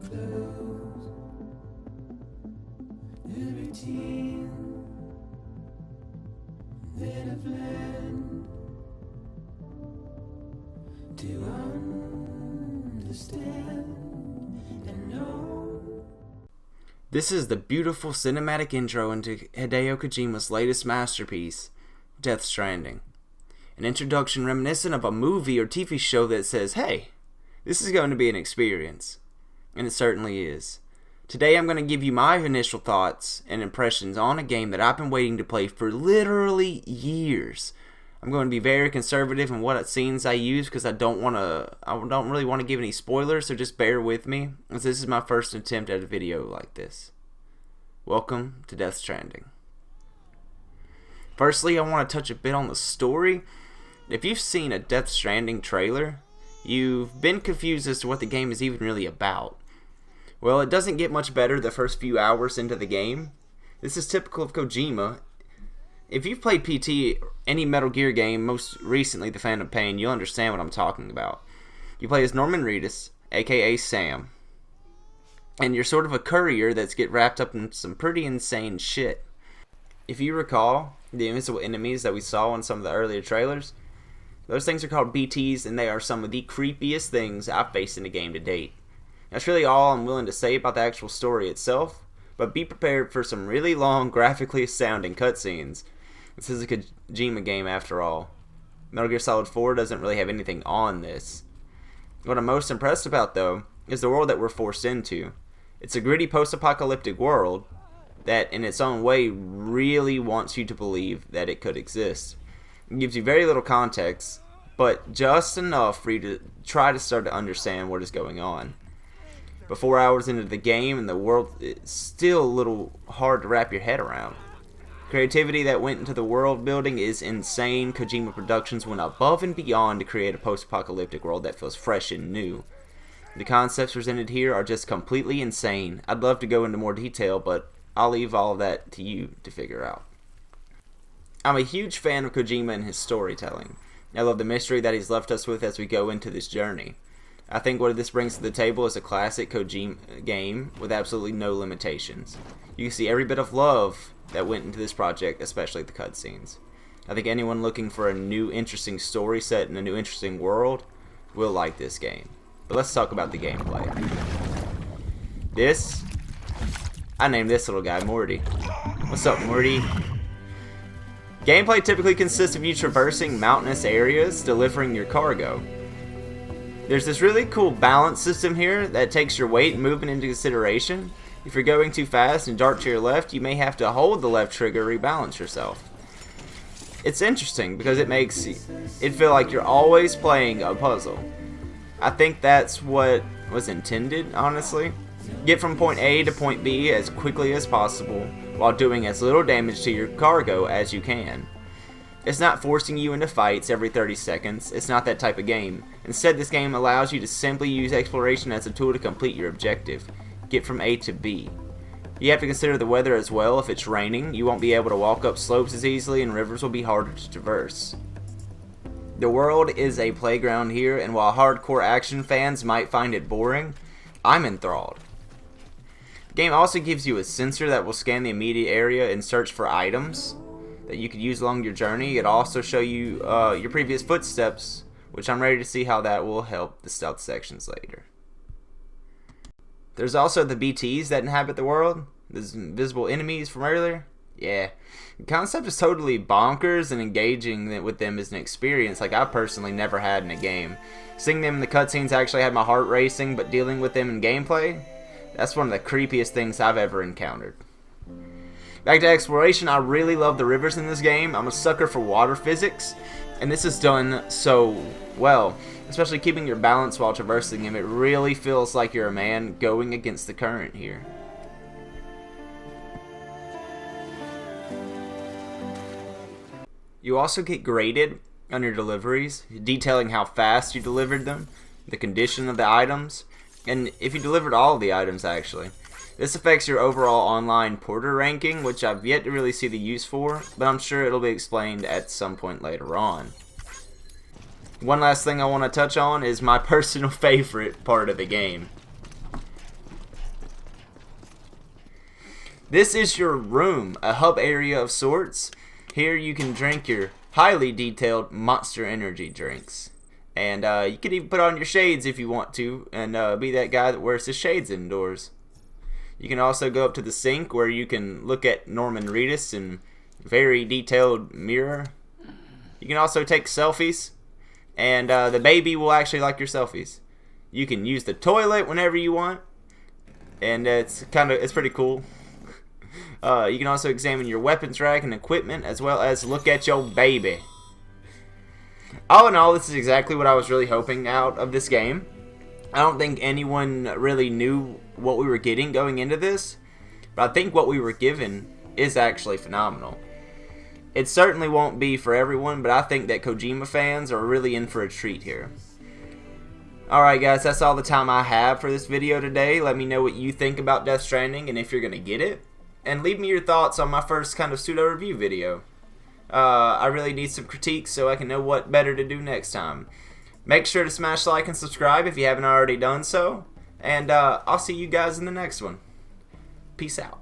close the routine that I've learned to understand and know. This is the beautiful cinematic intro into Hideo Kojima's latest masterpiece, Death Stranding. An introduction reminiscent of a movie or TV show that says, hey, this is going to be an experience. And it certainly is. Today I'm going to give you my initial thoughts and impressions on a game that I've been waiting to play for literally years. I'm going to be very conservative in what scenes I use because I don't really want to give any spoilers, so just bear with me, as this is my first attempt at a video like this. Welcome to Death Stranding. Firstly, I want to touch a bit on the story. If you've seen a Death Stranding trailer, you've been confused as to what the game is even really about. Well, it doesn't get much better the first few hours into the game. This is typical of Kojima. If you've played PT, any Metal Gear game, most recently The Phantom Pain, you'll understand what I'm talking about. You play as Norman Reedus, aka Sam, and you're sort of a courier that's get wrapped up in some pretty insane shit. If you recall, the invisible enemies that we saw in some of the earlier trailers, those things are called BTs, and they are some of the creepiest things I've faced in a game to date. That's really all I'm willing to say about the actual story itself, but be prepared for some really long, graphically astounding cutscenes. This is a Kojima game after all. Metal Gear Solid 4 doesn't really have anything on this. What I'm most impressed about, though, is the world that we're forced into. It's a gritty post-apocalyptic world that, in its own way, really wants you to believe that it could exist. It gives you very little context, but just enough for you to try to start to understand what is going on. But 4 hours into the game and the world, it's still a little hard to wrap your head around. Creativity that went into the world building is insane. Kojima Productions went above and beyond to create a post-apocalyptic world that feels fresh and new. The concepts presented here are just completely insane. I'd love to go into more detail, but I'll leave all of that to you to figure out. I'm a huge fan of Kojima and his storytelling. I love the mystery that he's left us with as we go into this journey. I think what this brings to the table is a classic Kojima game with absolutely no limitations. You can see every bit of love that went into this project, especially the cutscenes. I think anyone looking for a new interesting story set in a new interesting world will like this game. But let's talk about the gameplay. I named this little guy Morty. What's up, Morty? Gameplay typically consists of you traversing mountainous areas, delivering your cargo. There's this really cool balance system here that takes your weight and movement into consideration. If you're going too fast and dart to your left, you may have to hold the left trigger to rebalance yourself. It's interesting because it makes it feel like you're always playing a puzzle. I think that's what was intended, honestly. Get from point A to point B as quickly as possible while doing as little damage to your cargo as you can. It's not forcing you into fights every 30 seconds, it's not that type of game. Instead, this game allows you to simply use exploration as a tool to complete your objective. Get from A to B. You have to consider the weather as well. If it's raining, you won't be able to walk up slopes as easily and rivers will be harder to traverse. The world is a playground here, and while hardcore action fans might find it boring, I'm enthralled. The game also gives you a sensor that will scan the immediate area and search for items that you could use along your journey. It'll also show you your previous footsteps, which I'm ready to see how that will help the stealth sections later. There's also the BTs that inhabit the world, those invisible enemies from earlier. Yeah, the concept is totally bonkers, and engaging with them is an experience like I personally never had in a game. Seeing them in the cutscenes actually had my heart racing, but dealing with them in gameplay, that's one of the creepiest things I've ever encountered. Back to exploration, I really love the rivers in this game. I'm a sucker for water physics, and this is done so well, especially keeping your balance while traversing them. It really feels like you're a man going against the current here. You also get graded on your deliveries, detailing how fast you delivered them, the condition of the items, and if you delivered all of the items actually. This affects your overall online porter ranking, which I've yet to really see the use for, but I'm sure it'll be explained at some point later on. One last thing I want to touch on is my personal favorite part of the game. This is your room, a hub area of sorts. Here you can drink your highly detailed Monster Energy drinks. And you can even put on your shades if you want to, and be that guy that wears his shades indoors. You can also go up to the sink where you can look at Norman Reedus in very detailed mirror. You can also take selfies, and the baby will actually like your selfies. You can use the toilet whenever you want, and it's pretty cool. You can also examine your weapons rack and equipment, as well as look at your baby. All in all, this is exactly what I was really hoping out of this game. I don't think anyone really knew what we were getting going into this, but I think what we were given is actually phenomenal. It certainly won't be for everyone, but I think that Kojima fans are really in for a treat here. Alright guys, that's all the time I have for this video today. Let me know what you think about Death Stranding and if you're going to get it. And leave me your thoughts on my first kind of pseudo review video. I really need some critiques so I can know what better to do next time. Make sure to smash like and subscribe if you haven't already done so. And I'll see you guys in the next one. Peace out.